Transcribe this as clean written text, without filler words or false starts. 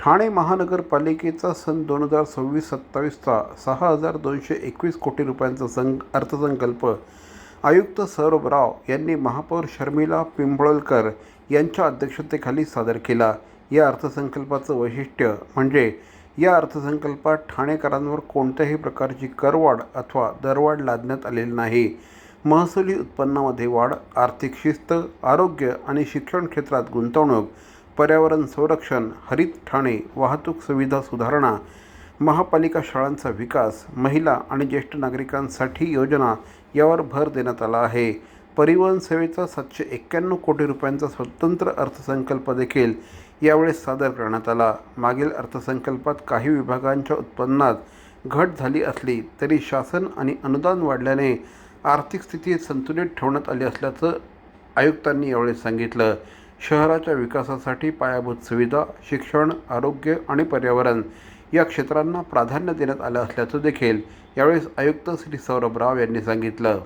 ठाणे महानगरपालिकेचा सन 2026-27चा 6,221 कोटी रुपयांचा अर्थसंकल्प आयुक्त सौरभ राव यांनी महापौर शर्मिला पिंपळकर यांच्या अध्यक्षतेखाली सादर केला। या अर्थसंकल्पाचं वैशिष्ट्य म्हणजे या अर्थसंकल्पात ठाणेकरांवर कोणत्याही प्रकारची करवाढ अथवा दरवाढ लादण्यात आलेली नाही। महसुली उत्पन्नामध्ये वाढ, आर्थिक शिस्त, आरोग्य आणि शिक्षण क्षेत्रात गुंतवणूक, पर्यावरण संरक्षण, हरित ठाणे, वाहतूक सुविधा सुधारणा, महापालिका शाळांचा विकास, महिला आणि ज्येष्ठ नागरिकांसाठी योजना यावर भर देण्यात आला आहे। परिवहन सेवेचा 791 कोटी रुपयांचा स्वतंत्र अर्थसंकल्प देखील यावेळेस सादर करण्यात आला। मागील अर्थसंकल्पात काही विभागांच्या उत्पन्नात घट झाली असली तरी शासन आणि अनुदान वाढल्याने आर्थिक स्थिती संतुलित ठेवण्यात आली असल्याचं आयुक्तांनी यावेळी सांगितलं। शहराच्या विकासासाठी पायाभूत सुविधा, शिक्षण, आरोग्य आणि पर्यावरण या क्षेत्रांना प्राधान्य देण्यात आलं असल्याचं देखील यावेळी आयुक्त श्री सौरभ राव यांनी सांगितलं।